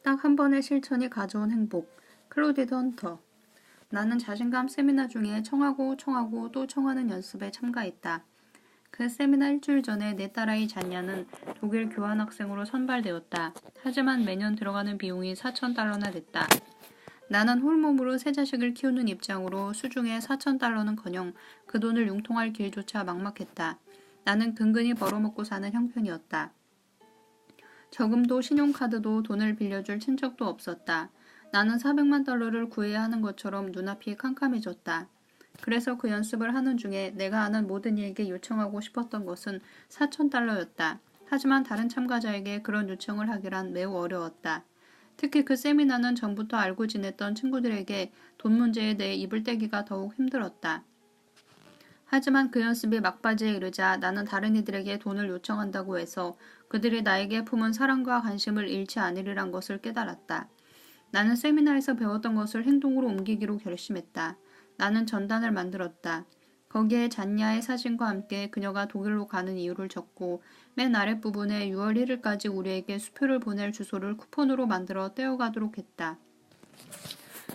딱 한 번의 실천이 가져온 행복. 클로디드 헌터. 나는 자신감 세미나 중에 청하고 또 청하는 연습에 참가했다. 그 세미나 일주일 전에 내 딸아이 잔냐는 독일 교환학생으로 선발되었다. 하지만 매년 들어가는 비용이 4,000달러나 됐다. 나는 홀몸으로 새 자식을 키우는 입장으로 수중에 4,000달러는커녕 그 돈을 융통할 길조차 막막했다. 나는 근근히 벌어먹고 사는 형편이었다. 저금도 신용카드도 돈을 빌려줄 친척도 없었다. 나는 400만 달러를 구해야 하는 것처럼 눈앞이 캄캄해졌다. 그래서 그 연습을 하는 중에 내가 아는 모든 이에게 요청하고 싶었던 것은 4,000달러였다. 하지만 다른 참가자에게 그런 요청을 하기란 매우 어려웠다. 특히 그 세미나는 전부터 알고 지냈던 친구들에게 돈 문제에 대해 입을 떼기가 더욱 힘들었다. 하지만 그 연습이 막바지에 이르자 나는 다른 이들에게 돈을 요청한다고 해서 그들이 나에게 품은 사랑과 관심을 잃지 않으리란 것을 깨달았다. 나는 세미나에서 배웠던 것을 행동으로 옮기기로 결심했다. 나는 전단을 만들었다. 거기에 잔냐의 사진과 함께 그녀가 독일로 가는 이유를 적고 맨 아랫부분에 6월 1일까지 우리에게 수표를 보낼 주소를 쿠폰으로 만들어 떼어가도록 했다.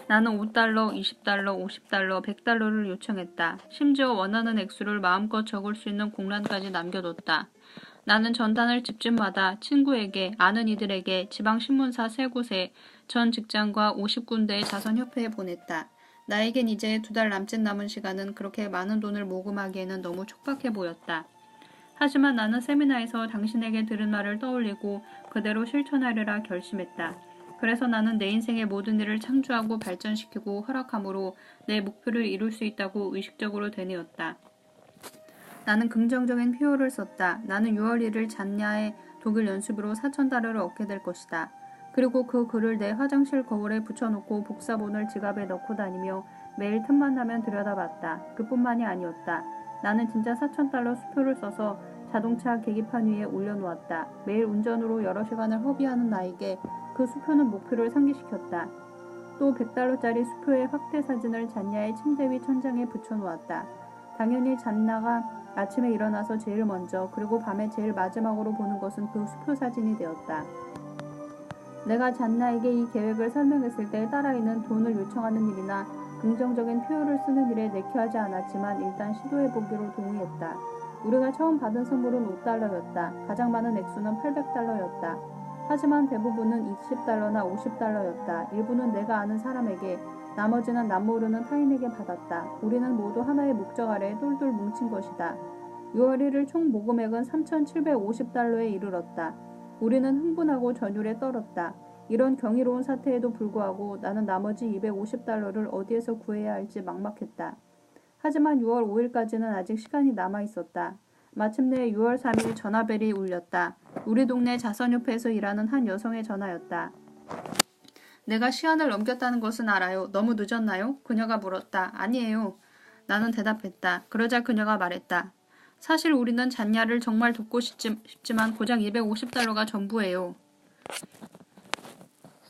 나는 5달러, 20달러, 50달러, 100달러를 요청했다. 심지어 원하는 액수를 마음껏 적을 수 있는 공란까지 남겨뒀다. 나는 전단을 집집마다 친구에게, 아는 이들에게, 지방신문사 3곳에, 전 직장과 50군데의 자선협회에 보냈다. 나에겐 이제 2달 남은 시간은 그렇게 많은 돈을 모금하기에는 너무 촉박해 보였다. 하지만 나는 세미나에서 당신에게 들은 말을 떠올리고 그대로 실천하리라 결심했다. 그래서 나는 내 인생의 모든 일을 창조하고 발전시키고 허락함으로 내 목표를 이룰 수 있다고 의식적으로 되뇌었다. 나는 긍정적인 표현을 썼다. 나는 6월 1일 잔냐의 독일 연습으로 4,000달러를 얻게 될 것이다. 그리고 그 글을 내 화장실 거울에 붙여놓고 복사본을 지갑에 넣고 다니며 매일 틈만 나면 들여다봤다. 그뿐만이 아니었다. 나는 진짜 4,000달러 수표를 써서 자동차 계기판 위에 올려놓았다. 매일 운전으로 여러 시간을 허비하는 나에게 그 수표는 목표를 상기시켰다. 또 100달러짜리 수표의 확대 사진을 잔냐의 침대 위 천장에 붙여놓았다. 당연히 잔냐가 아침에 일어나서 제일 먼저 그리고 밤에 제일 마지막으로 보는 것은 그 수표 사진이 되었다. 내가 잔냐에게 이 계획을 설명했을 때 딸아이는 돈을 요청하는 일이나 긍정적인 표현을 쓰는 일에 내키하지 않았지만 일단 시도해보기로 동의했다. 우리가 처음 받은 선물은 5달러였다. 가장 많은 액수는 800달러였다. 하지만 대부분은 20달러나 50달러였다. 일부는 내가 아는 사람에게, 나머지는 남 모르는 타인에게 받았다. 우리는 모두 하나의 목적 아래 똘똘 뭉친 것이다. 6월 1일 총 모금액은 3,750달러에 이르렀다. 우리는 흥분하고 전율에 떨었다. 이런 경이로운 사태에도 불구하고 나는 나머지 250달러를 어디에서 구해야 할지 막막했다. 하지만 6월 5일까지는 아직 시간이 남아있었다. 마침내 6월 3일 전화벨이 울렸다. 우리 동네 자선협회에서 일하는 한 여성의 전화였다. 내가 시한을 넘겼다는 것은 알아요. 너무 늦었나요? 그녀가 물었다. 아니에요. 나는 대답했다. 그러자 그녀가 말했다. 사실 우리는 잔냐를 정말 돕고 싶지만 고작 250달러가 전부예요.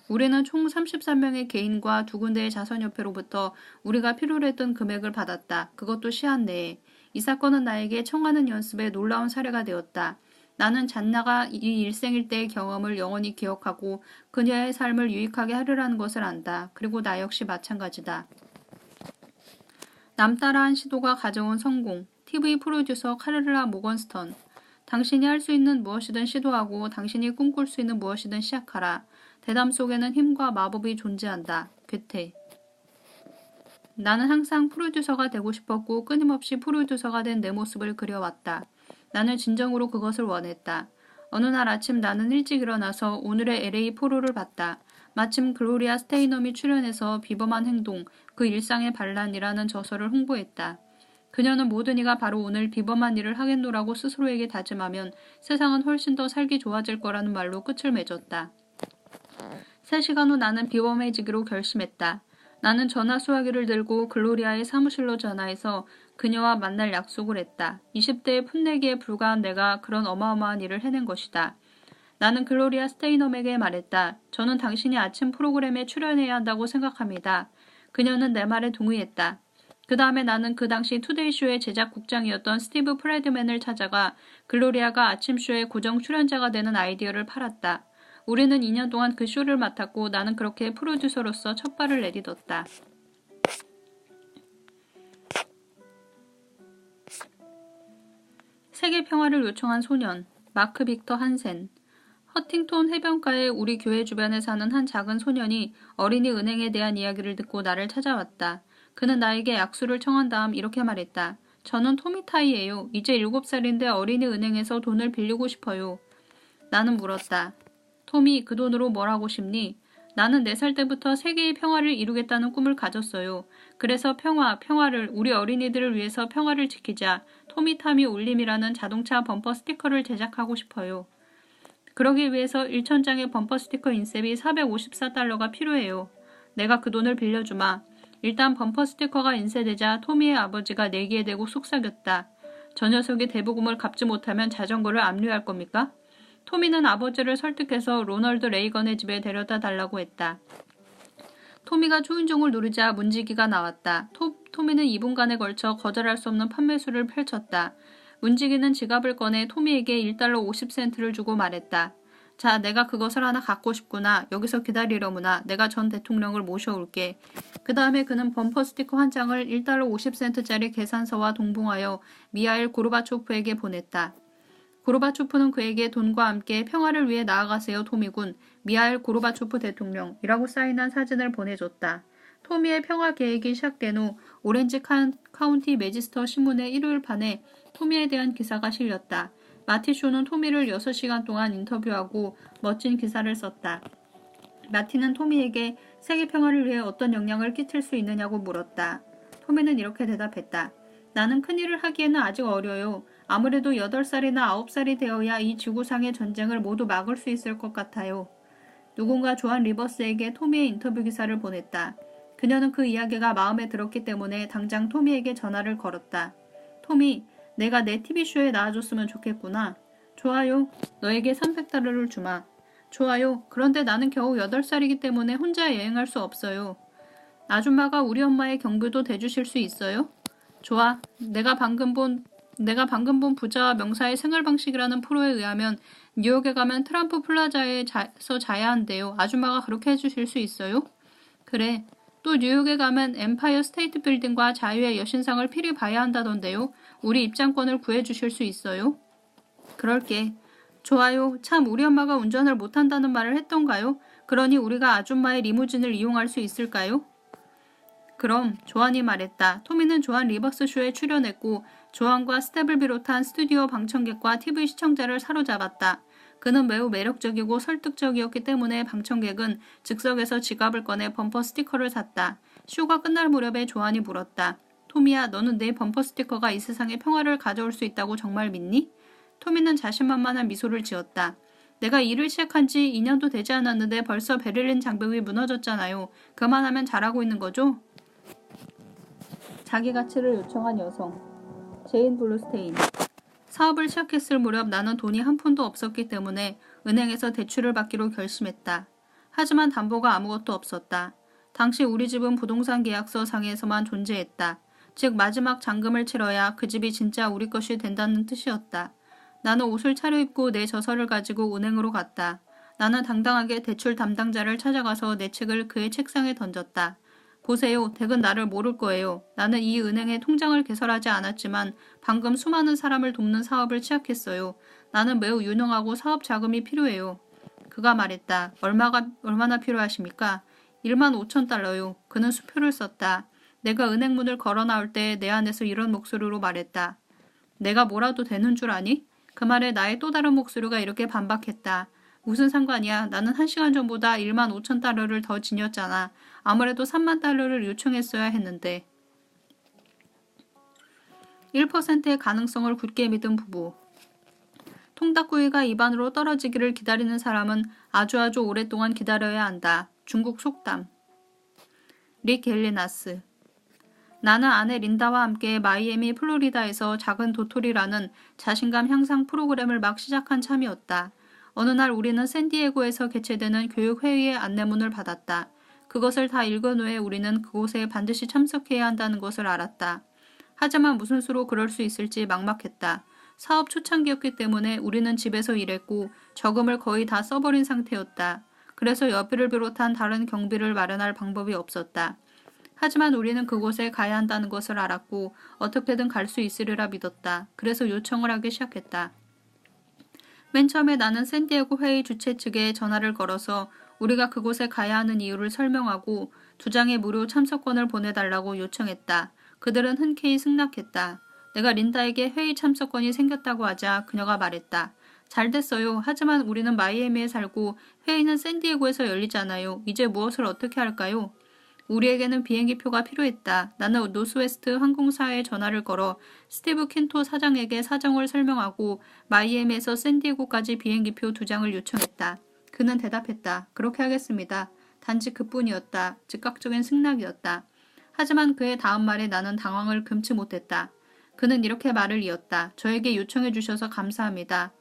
우리는 총 33명의 개인과 2군데의 자선협회로부터 우리가 필요로 했던 금액을 받았다. 그것도 시한 내에. 이 사건은 나에게 청하는 연습의 놀라운 사례가 되었다. 나는 잔냐가 이 일생일 때의 경험을 영원히 기억하고 그녀의 삶을 유익하게 하려라는 것을 안다. 그리고 나 역시 마찬가지다. 남따라한 시도가 가져온 성공. TV 프로듀서 카를라 모건스턴. 당신이 할 수 있는 무엇이든 시도하고 당신이 꿈꿀 수 있는 무엇이든 시작하라. 대담 속에는 힘과 마법이 존재한다. 괴테. 나는 항상 프로듀서가 되고 싶었고 끊임없이 프로듀서가 된 내 모습을 그려왔다. 나는 진정으로 그것을 원했다. 어느 날 아침 나는 일찍 일어나서 오늘의 LA 포로를 봤다. 마침 글로리아 스테이넘이 출연해서 비범한 행동, 그 일상의 반란이라는 저서를 홍보했다. 그녀는 모든 이가 바로 오늘 비범한 일을 하겠노라고 스스로에게 다짐하면 세상은 훨씬 더 살기 좋아질 거라는 말로 끝을 맺었다. 3시간 후 나는 비범해지기로 결심했다. 나는 전화 수화기를 들고 글로리아의 사무실로 전화해서 그녀와 만날 약속을 했다. 20대의 풋내기에 불과한 내가 그런 어마어마한 일을 해낸 것이다. 나는 글로리아 스테이넘에게 말했다. 저는 당신이 아침 프로그램에 출연해야 한다고 생각합니다. 그녀는 내 말에 동의했다. 그 다음에 나는 그 당시 투데이쇼의 제작국장이었던 스티브 프레드맨을 찾아가 글로리아가 아침쇼의 고정 출연자가 되는 아이디어를 팔았다. 우리는 2년 동안 그 쇼를 맡았고 나는 그렇게 프로듀서로서 첫 발을 내딛었다. 세계 평화를 요청한 소년, 마크 빅터 한센. 허팅톤 해변가의 우리 교회 주변에 사는 한 작은 소년이 어린이 은행에 대한 이야기를 듣고 나를 찾아왔다. 그는 나에게 약수를 청한 다음 이렇게 말했다. 저는 토미타이예요. 이제 7살인데 어린이 은행에서 돈을 빌리고 싶어요. 나는 물었다. 토미, 그 돈으로 뭘 하고 싶니? 나는 4살 때부터 세계의 평화를 이루겠다는 꿈을 가졌어요. 그래서 평화를, 우리 어린이들을 위해서 평화를 지키자. 토미타미 올림이라는 자동차 범퍼 스티커를 제작하고 싶어요. 그러기 위해서 1,000장의 범퍼 스티커 인쇄비 454달러가 필요해요. 내가 그 돈을 빌려주마. 일단 범퍼 스티커가 인쇄되자 토미의 아버지가 내기에 대고 속삭였다. 저 녀석이 대부금을 갚지 못하면 자전거를 압류할 겁니까? 토미는 아버지를 설득해서 로널드 레이건의 집에 데려다 달라고 했다. 토미가 초인종을 누르자 문지기가 나왔다. 토미는 2분간에 걸쳐 거절할 수 없는 판매수를 펼쳤다. 문지기는 지갑을 꺼내 토미에게 1달러 50센트를 주고 말했다. 자, 내가 그것을 하나 갖고 싶구나. 여기서 기다리려무나. 내가 전 대통령을 모셔올게. 그 다음에 그는 범퍼 스티커 한 장을 1달러 50센트짜리 계산서와 동봉하여 미하일 고르바초프에게 보냈다. 고르바초프는 그에게 돈과 함께 평화를 위해 나아가세요 토미군, 미하일 고르바초프 대통령이라고 사인한 사진을 보내줬다. 토미의 평화 계획이 시작된 후 오렌지 카운티 매지스터 신문의 일요일 판에 토미에 대한 기사가 실렸다. 마티쇼는 토미를 6시간 동안 인터뷰하고 멋진 기사를 썼다. 마티는 토미에게 세계 평화를 위해 어떤 영향을 끼칠 수 있느냐고 물었다. 토미는 이렇게 대답했다. 나는 큰일을 하기에는 아직 어려요. 아무래도 8살이나 9살이 되어야 이 지구상의 전쟁을 모두 막을 수 있을 것 같아요. 누군가 조한 리버스에게 토미의 인터뷰 기사를 보냈다. 그녀는 그 이야기가 마음에 들었기 때문에 당장 토미에게 전화를 걸었다. 토미, 내가 내 TV쇼에 나와줬으면 좋겠구나. 좋아요. 너에게 300달러를 주마. 좋아요. 그런데 나는 겨우 8살이기 때문에 혼자 여행할 수 없어요. 아줌마가 우리 엄마의 경비도 대주실 수 있어요? 좋아. 내가 방금 본 부자와 명사의 생활 방식이라는 프로에 의하면 뉴욕에 가면 트럼프 플라자에서 자야 한대요. 아줌마가 그렇게 해주실 수 있어요? 그래. 또 뉴욕에 가면 엠파이어 스테이트 빌딩과 자유의 여신상을 필히 봐야 한다던데요. 우리 입장권을 구해주실 수 있어요? 그럴게. 좋아요. 참 우리 엄마가 운전을 못한다는 말을 했던가요? 그러니 우리가 아줌마의 리무진을 이용할 수 있을까요? 그럼 조한이 말했다. 토미는 조한 리버스 쇼에 출연했고 조한과 스텝을 비롯한 스튜디오 방청객과 TV 시청자를 사로잡았다. 그는 매우 매력적이고 설득적이었기 때문에 방청객은 즉석에서 지갑을 꺼내 범퍼 스티커를 샀다. 쇼가 끝날 무렵에 조한이 물었다. 토미야, 너는 내 범퍼 스티커가 이 세상에 평화를 가져올 수 있다고 정말 믿니? 토미는 자신만만한 미소를 지었다. 내가 일을 시작한 지 2년도 되지 않았는데 벌써 베를린 장벽이 무너졌잖아요. 그만하면 잘하고 있는 거죠? 자기 가치를 요청한 여성. 제인 블루스테인. 사업을 시작했을 무렵 나는 돈이 한 푼도 없었기 때문에 은행에서 대출을 받기로 결심했다. 하지만 담보가 아무것도 없었다. 당시 우리 집은 부동산 계약서 상에서만 존재했다. 즉 마지막 잔금을 치러야 그 집이 진짜 우리 것이 된다는 뜻이었다. 나는 옷을 차려입고 내 저서를 가지고 은행으로 갔다. 나는 당당하게 대출 담당자를 찾아가서 내 책을 그의 책상에 던졌다. 보세요. 댁은 나를 모를 거예요. 나는 이 은행에 통장을 개설하지 않았지만 방금 수많은 사람을 돕는 사업을 시작했어요. 나는 매우 유능하고 사업 자금이 필요해요. 그가 말했다. 얼마나 필요하십니까? 15,000달러요. 그는 수표를 썼다. 내가 은행 문을 걸어 나올 때 내 안에서 이런 목소리로 말했다. 내가 뭐라도 되는 줄 아니? 그 말에 나의 또 다른 목소리가 이렇게 반박했다. 무슨 상관이야. 나는 1시간 전보다 15,000달러를 더 지녔잖아. 아무래도 3만 달러를 요청했어야 했는데. 1%의 가능성을 굳게 믿은 부부. 통닭구이가 입안으로 떨어지기를 기다리는 사람은 아주 오랫동안 기다려야 한다. 중국 속담. 릭 갤리나스. 나는 아내 린다와 함께 마이애미 플로리다에서 작은 도토리라는 자신감 향상 프로그램을 막 시작한 참이었다. 어느 날 우리는 샌디에고에서 개최되는 교육회의의 안내문을 받았다. 그것을 다 읽은 후에 우리는 그곳에 반드시 참석해야 한다는 것을 알았다. 하지만 무슨 수로 그럴 수 있을지 막막했다. 사업 초창기였기 때문에 우리는 집에서 일했고 저금을 거의 다 써버린 상태였다. 그래서 여비를 비롯한 다른 경비를 마련할 방법이 없었다. 하지만 우리는 그곳에 가야 한다는 것을 알았고 어떻게든 갈 수 있으리라 믿었다. 그래서 요청을 하기 시작했다. 맨 처음에 나는 샌디에고 회의 주최 측에 전화를 걸어서 우리가 그곳에 가야 하는 이유를 설명하고 2장의 무료 참석권을 보내달라고 요청했다. 그들은 흔쾌히 승낙했다. 내가 린다에게 회의 참석권이 생겼다고 하자 그녀가 말했다. 잘 됐어요. 하지만 우리는 마이애미에 살고 회의는 샌디에고에서 열리잖아요. 이제 무엇을 어떻게 할까요? 우리에게는 비행기표가 필요했다. 나는 노스웨스트 항공사에 전화를 걸어 스티브 킨토 사장에게 사정을 설명하고 마이애미에서 샌디에고까지 비행기표 2장을 요청했다. 그는 대답했다. 그렇게 하겠습니다. 단지 그뿐이었다. 즉각적인 승낙이었다. 하지만 그의 다음 말에 나는 당황을 금치 못했다. 그는 이렇게 말을 이었다. 저에게 요청해 주셔서 감사합니다.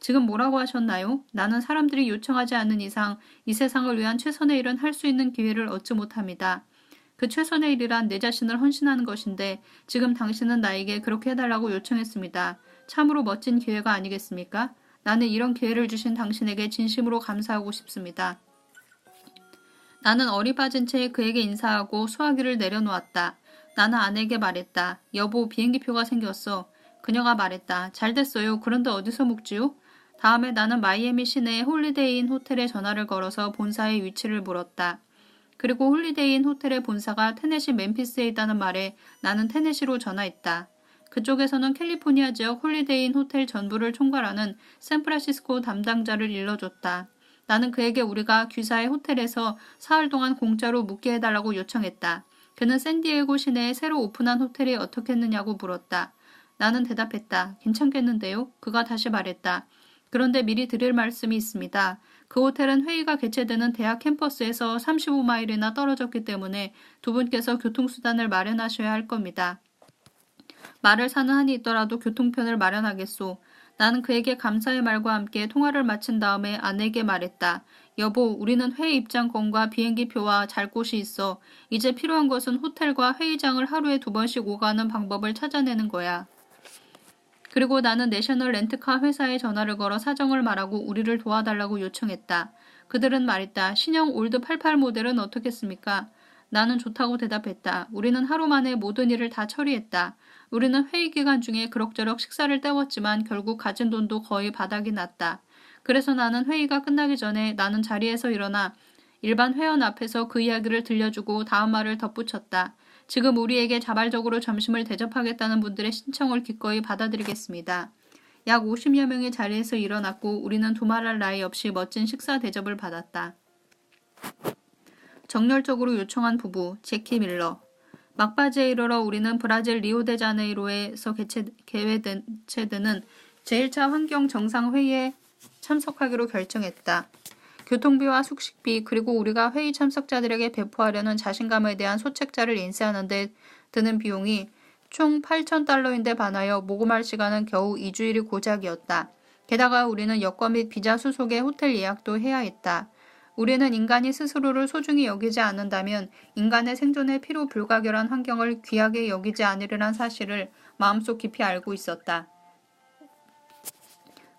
지금 뭐라고 하셨나요? 나는 사람들이 요청하지 않는 이상 이 세상을 위한 최선의 일은 할 수 있는 기회를 얻지 못합니다. 그 최선의 일이란 내 자신을 헌신하는 것인데 지금 당신은 나에게 그렇게 해달라고 요청했습니다. 참으로 멋진 기회가 아니겠습니까? 나는 이런 기회를 주신 당신에게 진심으로 감사하고 싶습니다. 나는 어리빠진 채 그에게 인사하고 수화기를 내려놓았다. 나는 아내에게 말했다. 여보, 비행기표가 생겼어. 그녀가 말했다. 잘 됐어요. 그런데 어디서 묵지요? 다음에 나는 마이애미 시내의 홀리데이인 호텔에 전화를 걸어서 본사의 위치를 물었다. 그리고 홀리데이인 호텔의 본사가 테네시 멤피스에 있다는 말에 나는 테네시로 전화했다. 그쪽에서는 캘리포니아 지역 홀리데이인 호텔 전부를 총괄하는 샌프란시스코 담당자를 일러줬다. 나는 그에게 우리가 귀사의 호텔에서 사흘 동안 공짜로 묵게 해달라고 요청했다. 그는 샌디에고 시내에 새로 오픈한 호텔이 어떻겠느냐고 물었다. 나는 대답했다. 괜찮겠는데요? 그가 다시 말했다. 그런데 미리 드릴 말씀이 있습니다. 그 호텔은 회의가 개최되는 대학 캠퍼스에서 35마일이나 떨어졌기 때문에 두 분께서 교통수단을 마련하셔야 할 겁니다. 말을 사는 한이 있더라도 교통편을 마련하겠소. 나는 그에게 감사의 말과 함께 통화를 마친 다음에 아내에게 말했다. 여보, 우리는 회의 입장권과 비행기표와 잘 곳이 있어. 이제 필요한 것은 호텔과 회의장을 하루에 2번씩 오가는 방법을 찾아내는 거야. 그리고 나는 내셔널 렌트카 회사에 전화를 걸어 사정을 말하고 우리를 도와달라고 요청했다. 그들은 말했다. 신형 올드 88 모델은 어떻겠습니까? 나는 좋다고 대답했다. 우리는 하루 만에 모든 일을 다 처리했다. 우리는 회의 기간 중에 그럭저럭 식사를 때웠지만 결국 가진 돈도 거의 바닥이 났다. 그래서 나는 회의가 끝나기 전에 나는 자리에서 일어나 일반 회원 앞에서 그 이야기를 들려주고 다음 말을 덧붙였다. 지금 우리에게 자발적으로 점심을 대접하겠다는 분들의 신청을 기꺼이 받아들이겠습니다. 약 50여 명의 자리에서 일어났고 우리는 두말할 나위 없이 멋진 식사 대접을 받았다. 정열적으로 요청한 부부, 제키 밀러. 막바지에 이르러 우리는 브라질 리오데자네이로에서 개최되는 제1차 환경정상회의에 참석하기로 결정했다. 교통비와 숙식비 그리고 우리가 회의 참석자들에게 배포하려는 자신감에 대한 소책자를 인쇄하는 데 드는 비용이 총 $8,000인데 반하여 모금할 시간은 겨우 2주일이 고작이었다. 게다가 우리는 여권 및 비자 수속의 호텔 예약도 해야 했다. 우리는 인간이 스스로를 소중히 여기지 않는다면 인간의 생존에 필요 불가결한 환경을 귀하게 여기지 않으리란 사실을 마음속 깊이 알고 있었다.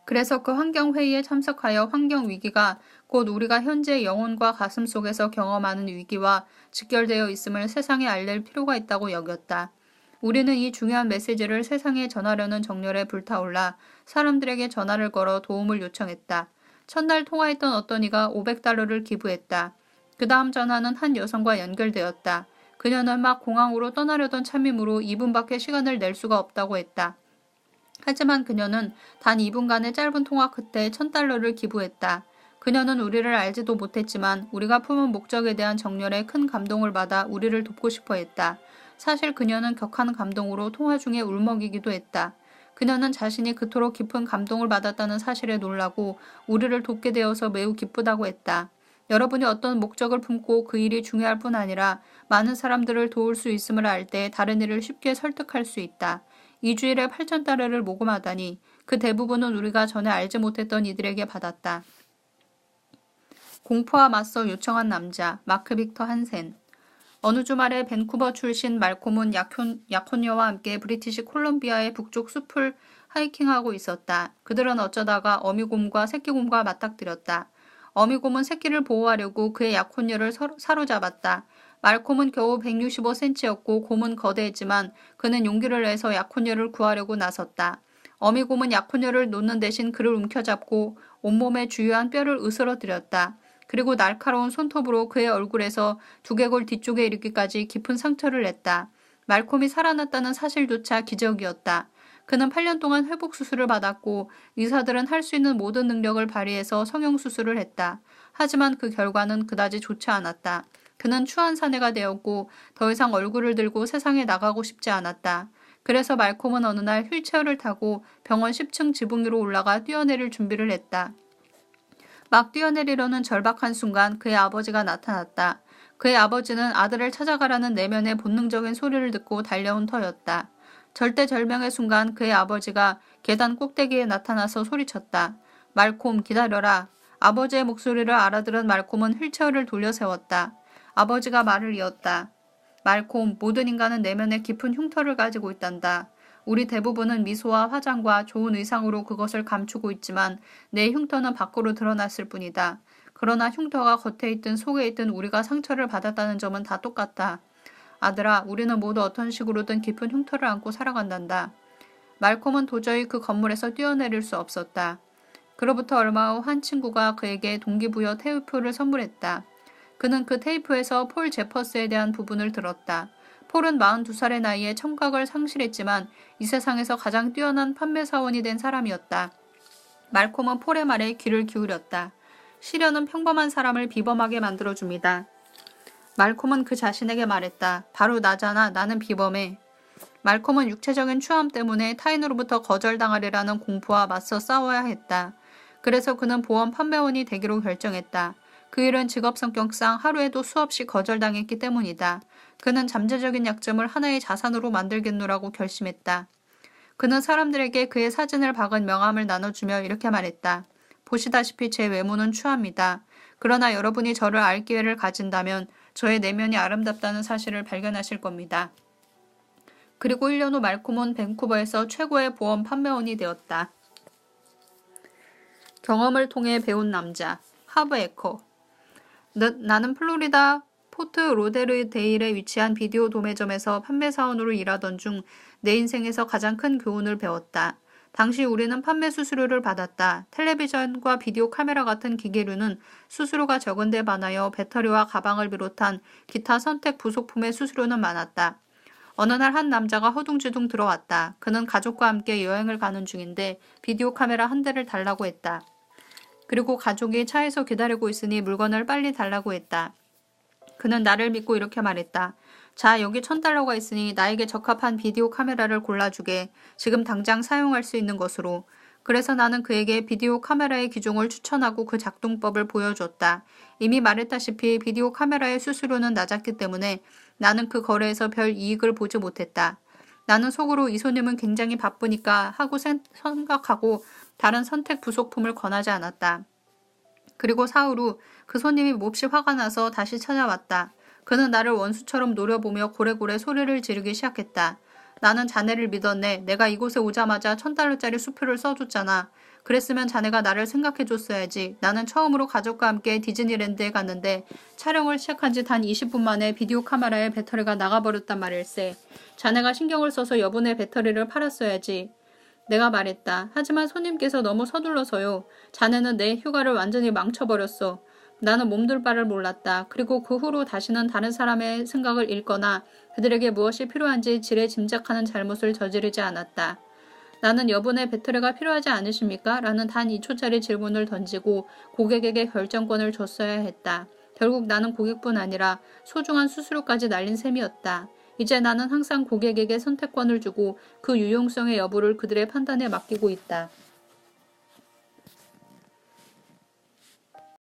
그래서 그 환경회의에 참석하여 환경위기가 곧 우리가 현재 영혼과 가슴 속에서 경험하는 위기와 직결되어 있음을 세상에 알릴 필요가 있다고 여겼다. 우리는 이 중요한 메시지를 세상에 전하려는 정열에 불타올라 사람들에게 전화를 걸어 도움을 요청했다. 첫날 통화했던 어떤 이가 $500를 기부했다. 그 다음 전화는 한 여성과 연결되었다. 그녀는 막 공항으로 떠나려던 참이므로 2분밖에 시간을 낼 수가 없다고 했다. 하지만 그녀는 단 2분간의 짧은 통화 끝에 $1,000를 기부했다. 그녀는 우리를 알지도 못했지만 우리가 품은 목적에 대한 정열에 큰 감동을 받아 우리를 돕고 싶어 했다. 사실 그녀는 격한 감동으로 통화 중에 울먹이기도 했다. 그녀는 자신이 그토록 깊은 감동을 받았다는 사실에 놀라고 우리를 돕게 되어서 매우 기쁘다고 했다. 여러분이 어떤 목적을 품고 그 일이 중요할 뿐 아니라 많은 사람들을 도울 수 있음을 알 때 다른 일을 쉽게 설득할 수 있다. 2주일에 $8,000를 모금하다니 그 대부분은 우리가 전에 알지 못했던 이들에게 받았다. 공포와 맞서 요청한 남자 마크 빅터 한센. 어느 주말에 밴쿠버 출신 말콤은 약혼녀와 함께 브리티시 콜롬비아의 북쪽 숲을 하이킹하고 있었다. 그들은 어쩌다가 어미곰과 새끼곰과 맞닥뜨렸다. 어미곰은 새끼를 보호하려고 그의 약혼녀를 사로잡았다. 말콤은 겨우 165cm였고 곰은 거대했지만 그는 용기를 내서 약혼녀를 구하려고 나섰다. 어미곰은 약혼녀를 놓는 대신 그를 움켜잡고 온몸의 주요한 뼈를 으스러뜨렸다. 그리고 날카로운 손톱으로 그의 얼굴에서 두개골 뒤쪽에 이르기까지 깊은 상처를 냈다. 말콤이 살아났다는 사실조차 기적이었다. 그는 8년 동안 회복수술을 받았고 의사들은 할 수 있는 모든 능력을 발휘해서 성형수술을 했다. 하지만 그 결과는 그다지 좋지 않았다. 그는 추한 사내가 되었고 더 이상 얼굴을 들고 세상에 나가고 싶지 않았다. 그래서 말콤은 어느 날 휠체어를 타고 병원 10층 지붕 위로 올라가 뛰어내릴 준비를 했다. 막 뛰어내리려는 절박한 순간 그의 아버지가 나타났다. 그의 아버지는 아들을 찾아가라는 내면의 본능적인 소리를 듣고 달려온 터였다. 절대절명의 순간 그의 아버지가 계단 꼭대기에 나타나서 소리쳤다. 말콤, 기다려라. 아버지의 목소리를 알아들은 말콤은 휠체어를 돌려 세웠다. 아버지가 말을 이었다. 말콤, 모든 인간은 내면에 깊은 흉터를 가지고 있단다. 우리 대부분은 미소와 화장과 좋은 의상으로 그것을 감추고 있지만 내 흉터는 밖으로 드러났을 뿐이다. 그러나 흉터가 겉에 있든 속에 있든 우리가 상처를 받았다는 점은 다 똑같다. 아들아, 우리는 모두 어떤 식으로든 깊은 흉터를 안고 살아간단다. 말콤은 도저히 그 건물에서 뛰어내릴 수 없었다. 그로부터 얼마 후 한 친구가 그에게 동기부여 테이프를 선물했다. 그는 그 테이프에서 폴 제퍼스에 대한 부분을 들었다. 폴은 42살의 나이에 청각을 상실했지만 이 세상에서 가장 뛰어난 판매사원이 된 사람이었다. 말콤은 폴의 말에 귀를 기울였다. 시련은 평범한 사람을 비범하게 만들어줍니다. 말콤은 그 자신에게 말했다. 바로 나잖아. 나는 비범해. 말콤은 육체적인 추함 때문에 타인으로부터 거절당하리라는 공포와 맞서 싸워야 했다. 그래서 그는 보험 판매원이 되기로 결정했다. 그 일은 직업 성격상 하루에도 수없이 거절당했기 때문이다. 그는 잠재적인 약점을 하나의 자산으로 만들겠노라고 결심했다. 그는 사람들에게 그의 사진을 박은 명함을 나눠주며 이렇게 말했다. 보시다시피 제 외모는 추합니다. 그러나 여러분이 저를 알 기회를 가진다면 저의 내면이 아름답다는 사실을 발견하실 겁니다. 그리고 1년 후 말콤은 밴쿠버에서 최고의 보험 판매원이 되었다. 경험을 통해 배운 남자, 하브 에커. 나는 플로리다 포트 로데르데일에 위치한 비디오 도매점에서 판매사원으로 일하던 중 내 인생에서 가장 큰 교훈을 배웠다. 당시 우리는 판매 수수료를 받았다. 텔레비전과 비디오 카메라 같은 기계류는 수수료가 적은 데 반하여 배터리와 가방을 비롯한 기타 선택 부속품의 수수료는 많았다. 어느 날 한 남자가 허둥지둥 들어왔다. 그는 가족과 함께 여행을 가는 중인데 비디오 카메라 한 대를 달라고 했다. 그리고 가족이 차에서 기다리고 있으니 물건을 빨리 달라고 했다. 그는 나를 믿고 이렇게 말했다. 자, 여기 $1000가 있으니 나에게 적합한 비디오 카메라를 골라주게. 지금 당장 사용할 수 있는 것으로. 그래서 나는 그에게 비디오 카메라의 기종을 추천하고 그 작동법을 보여줬다. 이미 말했다시피 비디오 카메라의 수수료는 낮았기 때문에 나는 그 거래에서 별 이익을 보지 못했다. 나는 속으로 이 손님은 굉장히 바쁘니까 하고 생각하고 다른 선택 부속품을 권하지 않았다. 그리고 사흘 후 그 손님이 몹시 화가 나서 다시 찾아왔다. 그는 나를 원수처럼 노려보며 고래고래 소리를 지르기 시작했다. 나는 자네를 믿었네. 내가 이곳에 오자마자 $1000짜리 수표를 써줬잖아. 그랬으면 자네가 나를 생각해줬어야지. 나는 처음으로 가족과 함께 디즈니랜드에 갔는데 촬영을 시작한 지 단 20분 만에 비디오 카메라의 배터리가 나가버렸단 말일세. 자네가 신경을 써서 여분의 배터리를 팔았어야지. 내가 말했다. 하지만 손님께서 너무 서둘러서요. 자네는 내 휴가를 완전히 망쳐버렸어. 나는 몸둘 바를 몰랐다. 그리고 그 후로 다시는 다른 사람의 생각을 읽거나 그들에게 무엇이 필요한지 지레 짐작하는 잘못을 저지르지 않았다. 나는 여분의 배터리가 필요하지 않으십니까? 라는 단 2초짜리 질문을 던지고 고객에게 결정권을 줬어야 했다. 결국 나는 고객뿐 아니라 소중한 수수료까지 날린 셈이었다. 이제 나는 항상 고객에게 선택권을 주고 그 유용성의 여부를 그들의 판단에 맡기고 있다.